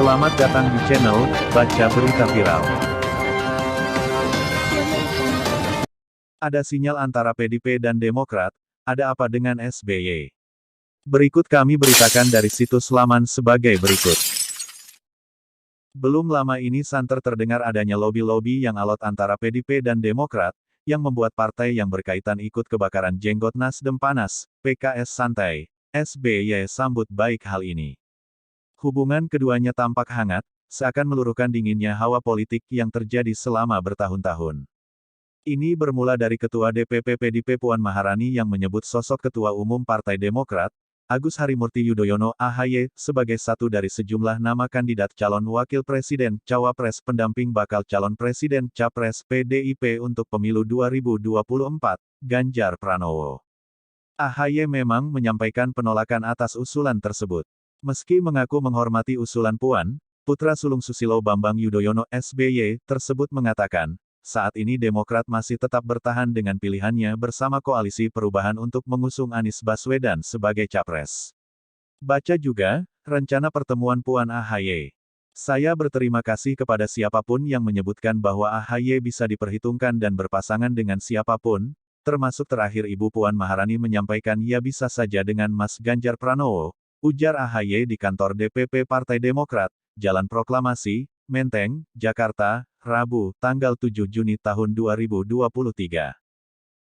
Selamat datang di channel Baca Berita Viral. Ada sinyal antara PDIP dan Demokrat, ada apa dengan SBY? Berikut kami beritakan dari situs laman sebagai berikut. Belum lama ini santer terdengar adanya lobi-lobi yang alot antara PDIP dan Demokrat, yang membuat partai yang berkaitan ikut kebakaran jenggot Nasdem panas, PKS santai. SBY sambut baik hal ini. Hubungan keduanya tampak hangat, seakan meluruhkan dinginnya hawa politik yang terjadi selama bertahun-tahun. Ini bermula dari Ketua DPP PDIP Puan Maharani yang menyebut sosok Ketua Umum Partai Demokrat, Agus Harimurti Yudhoyono (AHY), sebagai satu dari sejumlah nama kandidat calon wakil presiden, cawapres pendamping bakal calon presiden, capres PDIP untuk pemilu 2024, Ganjar Pranowo. AHY memang menyampaikan penolakan atas usulan tersebut. Meski mengaku menghormati usulan Puan, putra sulung Susilo Bambang Yudhoyono (SBY) tersebut mengatakan, saat ini Demokrat masih tetap bertahan dengan pilihannya bersama Koalisi Perubahan untuk mengusung Anies Baswedan sebagai capres. Baca juga, rencana pertemuan Puan AHY. Saya berterima kasih kepada siapapun yang menyebutkan bahwa AHY bisa diperhitungkan dan berpasangan dengan siapapun, termasuk terakhir Ibu Puan Maharani menyampaikan ia bisa saja dengan Mas Ganjar Pranowo, ujar AHY di kantor DPP Partai Demokrat, Jalan Proklamasi, Menteng, Jakarta, Rabu, tanggal 7 Juni tahun 2023.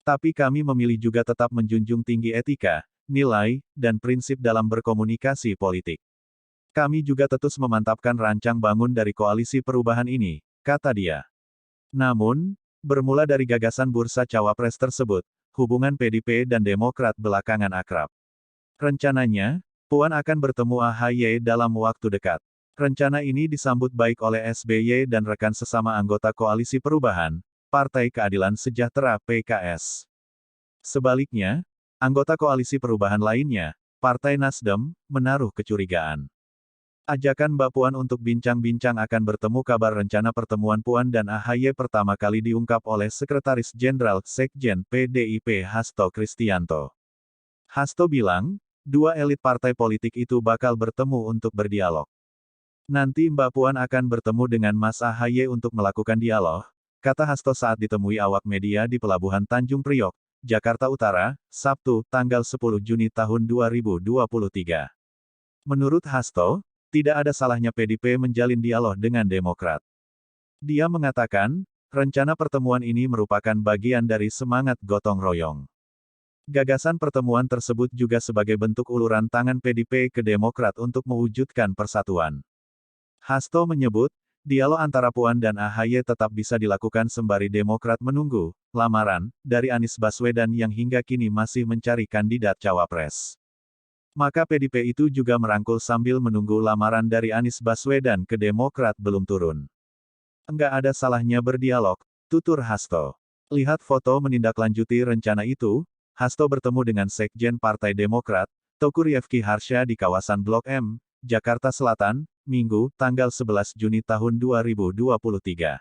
Tapi kami memilih juga tetap menjunjung tinggi etika, nilai, dan prinsip dalam berkomunikasi politik. Kami juga terus memantapkan rancang bangun dari koalisi perubahan ini, kata dia. Namun, bermula dari gagasan bursa cawapres tersebut, hubungan PDIP dan Demokrat belakangan akrab. Rencananya, Puan akan bertemu AHY dalam waktu dekat. Rencana ini disambut baik oleh SBY dan rekan sesama anggota Koalisi Perubahan, Partai Keadilan Sejahtera (PKS). Sebaliknya, anggota Koalisi Perubahan lainnya, Partai Nasdem, menaruh kecurigaan. Ajakan Mbak Puan untuk bincang-bincang akan bertemu kabar rencana pertemuan Puan dan AHY pertama kali diungkap oleh Sekretaris Jenderal Sekjen PDIP Hasto Kristianto. Hasto bilang, dua elit partai politik itu bakal bertemu untuk berdialog. Nanti Mbak Puan akan bertemu dengan Mas AHY untuk melakukan dialog, kata Hasto saat ditemui awak media di Pelabuhan Tanjung Priok, Jakarta Utara, Sabtu, tanggal 10 Juni tahun 2023. Menurut Hasto, tidak ada salahnya PDIP menjalin dialog dengan Demokrat. Dia mengatakan, rencana pertemuan ini merupakan bagian dari semangat gotong royong. Gagasan pertemuan tersebut juga sebagai bentuk uluran tangan PDIP ke Demokrat untuk mewujudkan persatuan. Hasto menyebut, dialog antara Puan dan AHY tetap bisa dilakukan sembari Demokrat menunggu lamaran dari Anies Baswedan yang hingga kini masih mencari kandidat cawapres. Maka PDIP itu juga merangkul sambil menunggu lamaran dari Anies Baswedan ke Demokrat belum turun. Enggak ada salahnya berdialog, tutur Hasto. Lihat foto menindaklanjuti rencana itu. Hasto bertemu dengan Sekjen Partai Demokrat, Teuku Rifki Harsha di kawasan Blok M, Jakarta Selatan, Minggu, tanggal 11 Juni tahun 2023.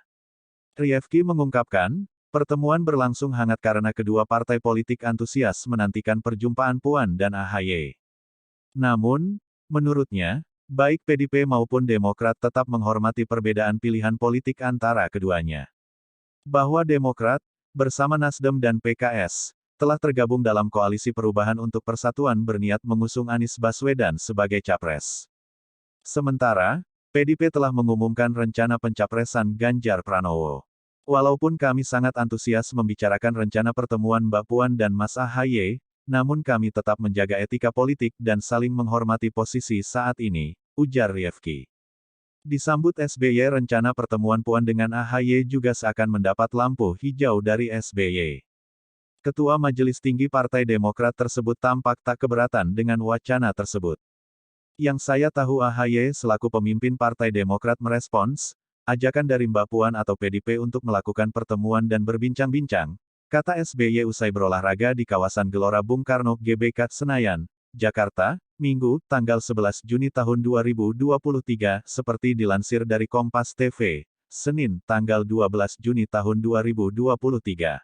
Rifki mengungkapkan, pertemuan berlangsung hangat karena kedua partai politik antusias menantikan perjumpaan Puan dan AHY. Namun, menurutnya, baik PDIP maupun Demokrat tetap menghormati perbedaan pilihan politik antara keduanya. Bahwa Demokrat, bersama Nasdem dan PKS, telah tergabung dalam Koalisi Perubahan untuk Persatuan berniat mengusung Anies Baswedan sebagai capres. Sementara, PDIP telah mengumumkan rencana pencapresan Ganjar Pranowo. Walaupun kami sangat antusias membicarakan rencana pertemuan Mbak Puan dan Mas AHY, namun kami tetap menjaga etika politik dan saling menghormati posisi saat ini, ujar Rifki. Disambut SBY rencana pertemuan Puan dengan AHY juga seakan mendapat lampu hijau dari SBY. Ketua Majelis Tinggi Partai Demokrat tersebut tampak tak keberatan dengan wacana tersebut. Yang saya tahu AHY selaku pemimpin Partai Demokrat merespons, ajakan dari Mbak Puan atau PDIP untuk melakukan pertemuan dan berbincang-bincang, kata SBY usai berolahraga di kawasan Gelora Bung Karno GBK Senayan, Jakarta, Minggu, tanggal 11 Juni tahun 2023, seperti dilansir dari Kompas TV, Senin, tanggal 12 Juni tahun 2023.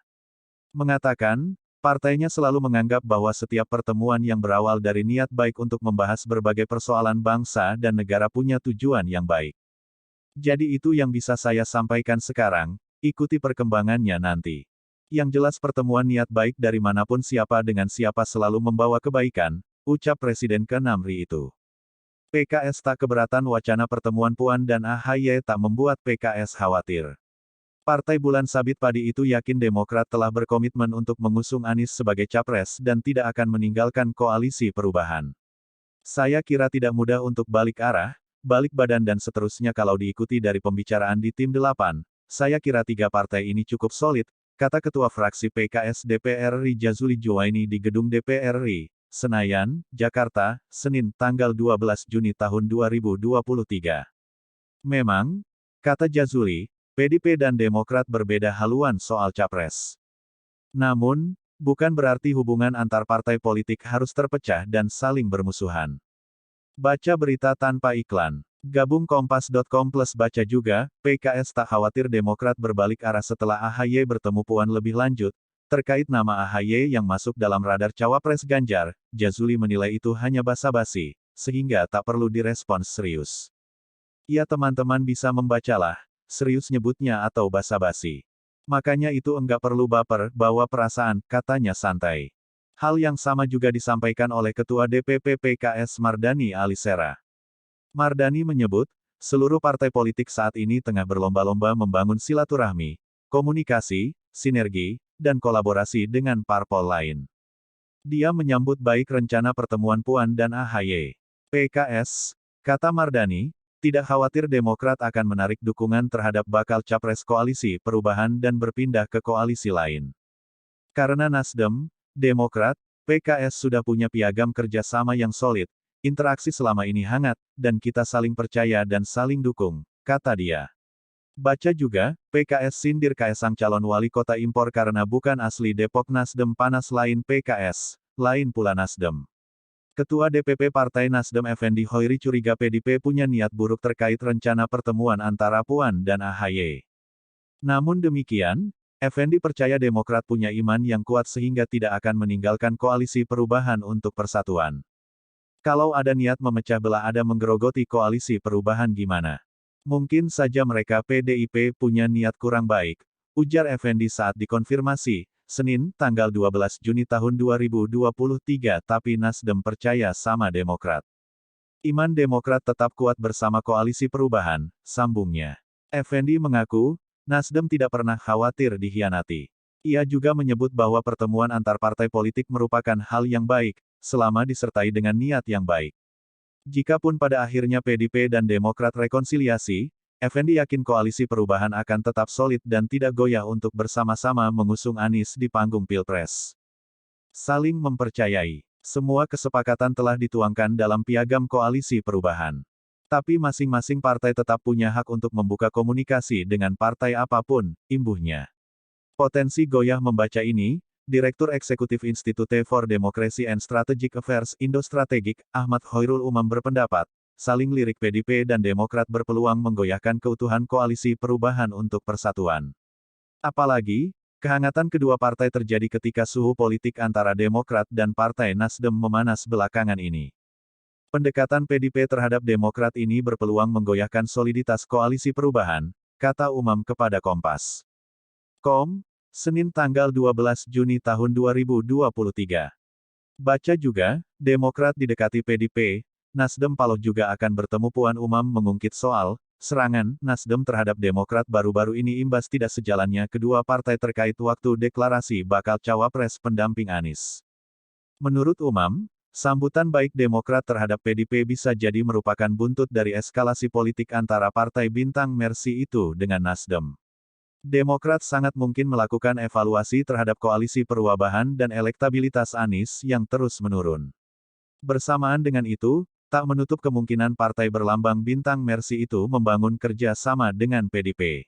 Mengatakan, Partainya selalu menganggap bahwa setiap pertemuan yang berawal dari niat baik untuk membahas berbagai persoalan bangsa dan negara punya tujuan yang baik. Jadi itu yang bisa saya sampaikan sekarang, ikuti perkembangannya nanti. Yang jelas pertemuan niat baik dari manapun siapa dengan siapa selalu membawa kebaikan, ucap Presiden ke-6 RI itu. PKS tak keberatan wacana pertemuan Puan dan AHY tak membuat PKS khawatir. Partai Bulan Sabit Padi itu yakin Demokrat telah berkomitmen untuk mengusung Anies sebagai capres dan tidak akan meninggalkan koalisi perubahan. Saya kira tidak mudah untuk balik arah, balik badan dan seterusnya kalau diikuti dari pembicaraan di Tim 8, saya kira tiga partai ini cukup solid, kata Ketua Fraksi PKS DPR RI Jazuli Juwaini di Gedung DPR RI, Senayan, Jakarta, Senin, tanggal 12 Juni tahun 2023. Memang, kata Jazuli, PDIP dan Demokrat berbeda haluan soal capres. Namun, bukan berarti hubungan antar partai politik harus terpecah dan saling bermusuhan. Baca berita tanpa iklan. Gabung kompas.com plus baca juga, PKS tak khawatir Demokrat berbalik arah setelah AHY bertemu Puan lebih lanjut. Terkait nama AHY yang masuk dalam radar cawapres Ganjar, Jazuli menilai itu hanya basa-basi, sehingga tak perlu direspons serius. Ya teman-teman bisa membacalah. Serius nyebutnya atau basa-basi. Makanya itu enggak perlu baper, bawa perasaan, katanya santai. Hal yang sama juga disampaikan oleh Ketua DPP PKS Mardani Alisera. Mardani menyebut, seluruh partai politik saat ini tengah berlomba-lomba membangun silaturahmi, komunikasi, sinergi, dan kolaborasi dengan parpol lain. Dia menyambut baik rencana pertemuan Puan dan AHY. PKS, kata Mardani, tidak khawatir Demokrat akan menarik dukungan terhadap bakal capres koalisi perubahan dan berpindah ke koalisi lain. Karena Nasdem, Demokrat, PKS sudah punya piagam kerjasama yang solid, interaksi selama ini hangat, dan kita saling percaya dan saling dukung, kata dia. Baca juga, PKS sindir Kaesang calon wali kota impor karena bukan asli Depok. Nasdem panas lain PKS, lain pula Nasdem. Ketua DPP Partai Nasdem Effendi Hoiri curiga PDIP punya niat buruk terkait rencana pertemuan antara Puan dan AHY. Namun demikian, Effendi percaya Demokrat punya iman yang kuat sehingga tidak akan meninggalkan koalisi perubahan untuk persatuan. Kalau ada niat memecah belah ada menggerogoti koalisi perubahan gimana? Mungkin saja mereka PDIP punya niat kurang baik, ujar Effendi saat dikonfirmasi, Senin, tanggal 12 Juni tahun 2023 tapi Nasdem percaya sama Demokrat. Iman Demokrat tetap kuat bersama koalisi perubahan, sambungnya. Effendi mengaku, Nasdem tidak pernah khawatir dikhianati. Ia juga menyebut bahwa pertemuan antar partai politik merupakan hal yang baik, selama disertai dengan niat yang baik. Jikapun pada akhirnya PDIP dan Demokrat rekonsiliasi, Effendi yakin koalisi perubahan akan tetap solid dan tidak goyah untuk bersama-sama mengusung Anies di panggung Pilpres. Saling mempercayai. Semua kesepakatan telah dituangkan dalam piagam koalisi perubahan. Tapi masing-masing partai tetap punya hak untuk membuka komunikasi dengan partai apapun, imbuhnya. Potensi goyah membaca ini, Direktur Eksekutif Institute for Democracy and Strategic Affairs Indo Strategik, Ahmad Khairul Umam berpendapat, saling lirik PDIP dan Demokrat berpeluang menggoyahkan keutuhan koalisi perubahan untuk persatuan. Apalagi, kehangatan kedua partai terjadi ketika suhu politik antara Demokrat dan Partai Nasdem memanas belakangan ini. Pendekatan PDIP terhadap Demokrat ini berpeluang menggoyahkan soliditas koalisi perubahan, kata Umam kepada Kompas. Senin tanggal 12 Juni tahun 2023. Baca juga, Demokrat didekati PDIP, Nasdem Paloh juga akan bertemu. Puan Umam mengungkit soal serangan Nasdem terhadap Demokrat baru-baru ini imbas tidak sejalannya kedua partai terkait waktu deklarasi bakal cawapres pendamping Anies. Menurut Umam, sambutan baik Demokrat terhadap PDIP bisa jadi merupakan buntut dari eskalasi politik antara partai bintang Mercy itu dengan Nasdem. Demokrat sangat mungkin melakukan evaluasi terhadap koalisi perubahan dan elektabilitas Anies yang terus menurun. Bersamaan dengan itu, tak menutup kemungkinan partai berlambang bintang Mercy itu membangun kerja sama dengan PDIP.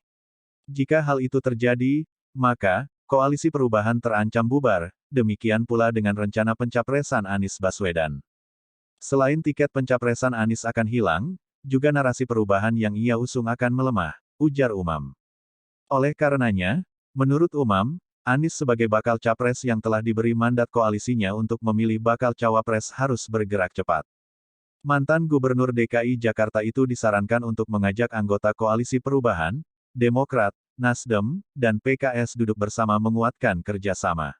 Jika hal itu terjadi, maka, koalisi perubahan terancam bubar, demikian pula dengan rencana pencapresan Anies Baswedan. Selain tiket pencapresan Anies akan hilang, juga narasi perubahan yang ia usung akan melemah, ujar Umam. Oleh karenanya, menurut Umam, Anies sebagai bakal capres yang telah diberi mandat koalisinya untuk memilih bakal cawapres harus bergerak cepat. Mantan Gubernur DKI Jakarta itu disarankan untuk mengajak anggota Koalisi Perubahan, Demokrat, Nasdem, dan PKS duduk bersama menguatkan kerjasama.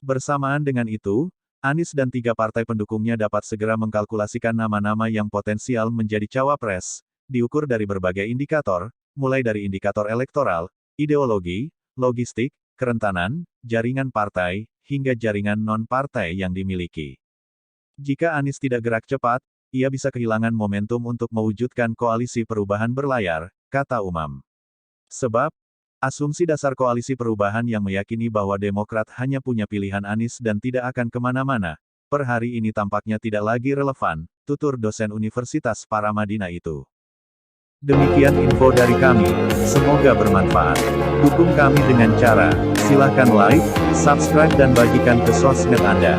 Bersamaan dengan itu, Anies dan 3 partai pendukungnya dapat segera mengkalkulasikan nama-nama yang potensial menjadi cawapres, diukur dari berbagai indikator, mulai dari indikator elektoral, ideologi, logistik, kerentanan, jaringan partai, hingga jaringan non-partai yang dimiliki. Jika Anies tidak gerak cepat, ia bisa kehilangan momentum untuk mewujudkan koalisi perubahan berlayar, kata Umam. Sebab, asumsi dasar koalisi perubahan yang meyakini bahwa Demokrat hanya punya pilihan Anies dan tidak akan kemana-mana, per hari ini tampaknya tidak lagi relevan, tutur dosen Universitas Paramadina itu. Demikian info dari kami, semoga bermanfaat. Dukung kami dengan cara, silahkan like, subscribe dan bagikan ke sosmed Anda.